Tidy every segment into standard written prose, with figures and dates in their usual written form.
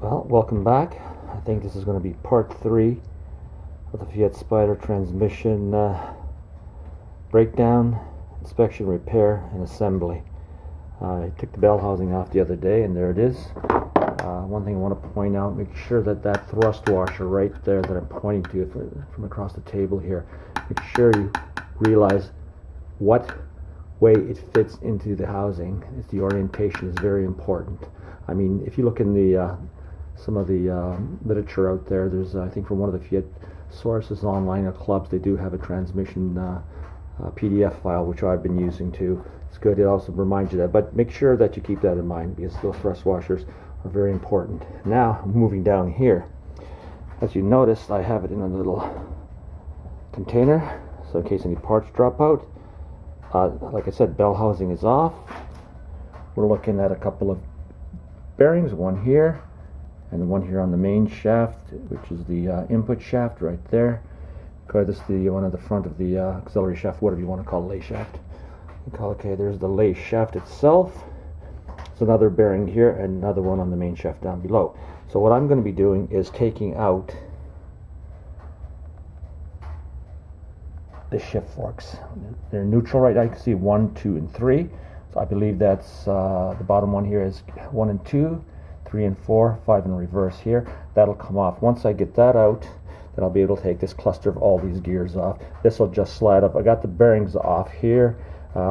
Well, welcome back. I think this is going to be part 3 of the Fiat Spider transmission breakdown, inspection, repair, and assembly. I took the bell housing off the other day, and there it is. One thing I want to point out, make sure that that thrust washer right there that I'm pointing to from across the table here, make sure you realize what way it fits into the housing. The orientation is very important. I mean, if you look in the some of the literature out there, there's I think from one of the Fiat sources online or clubs, they do have a transmission PDF file, which I've been using too. It's good. It also reminds you that, but make sure that you keep that in mind because those thrust washers are very important. Now moving down here, as you notice, I have it in a little container, so in case any parts drop out. Like I said, bell housing is off. We're looking at a couple of bearings, one here and one here on the main shaft, which is the input shaft right there. This is the one at the front of the auxiliary shaft, whatever you want to call lay shaft. Okay, there's the lay shaft itself. It's another bearing here and another one on the main shaft down below. So what I'm going to be doing is taking out the shift forks. They're neutral right now. You can see 1, 2, and 3. So I believe that's the bottom one here is 1 and 2, 3 and 4, 5 in reverse here. That'll come off. Once I get that out, then I'll be able to take this cluster of all these gears off. This will just slide up. I got the bearings off here.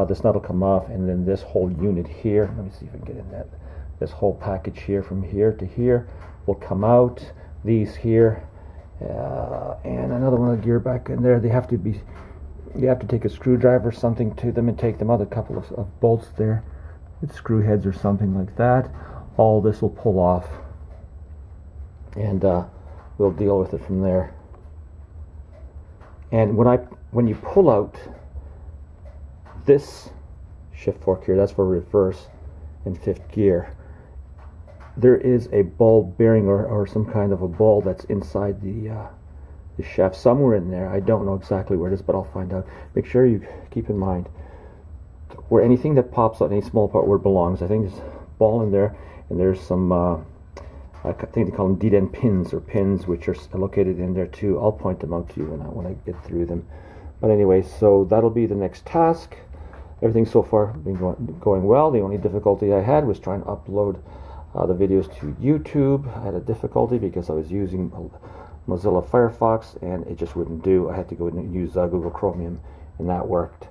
This nut will come off, and then this whole unit here, let me see if I can get in that. This whole package here from here to here will come out. These here, and another one of the gear back in there. They have to be, you have to take a screwdriver or something to them and take them out. A couple of bolts there, with screw heads or something like that. All this will pull off, and we'll deal with it from there. And when you pull out this shift fork here, that's for reverse and fifth gear, there is a ball bearing or some kind of a ball that's inside the shaft somewhere in there. I don't know exactly where it is, but I'll find out. Make sure you keep in mind where anything that pops out, any small part, where it belongs. I think there's a ball in there, and there's some I think they call them D-end pins or pins, which are located in there too. I'll point them out to you when I get through them. But anyway, so that'll be the next task. Everything so far been going well. The only difficulty I had was trying to upload the videos to YouTube. I had a difficulty because I was using Mozilla Firefox and it just wouldn't do. I had to go and use Google Chromium, and that worked.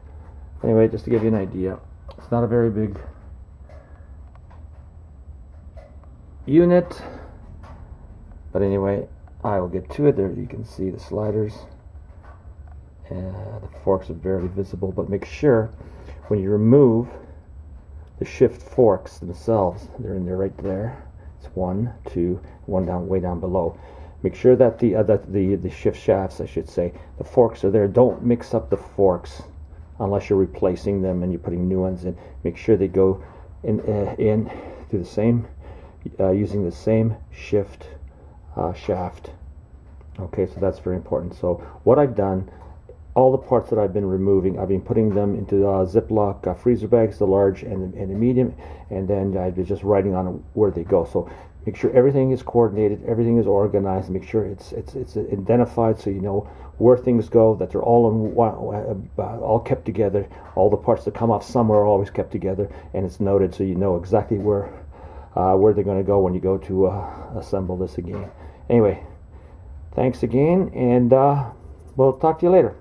Anyway, just to give you an idea, it's not a very big unit, but anyway, I will get to it. There you can see the sliders. The forks are barely visible, but make sure when you remove the shift forks themselves, they're in there right there. It's 1, 2, 1 down, way down below. Make sure that the shift shafts, I should say, the forks are there. Don't mix up the forks unless you're replacing them and you're putting new ones in. Make sure they go in through the same, using the same shift shaft. Okay, so that's very important. So what I've done, all the parts that I've been removing, I've been putting them into Ziploc freezer bags, the large and the medium, and then I've been just writing on where they go. So make sure everything is coordinated, everything is organized, make sure it's identified so you know where things go, that they're all in one, all kept together. All the parts that come off somewhere are always kept together, and it's noted so you know exactly where they're going to go when you go to assemble this again. Anyway, thanks again, and we'll talk to you later.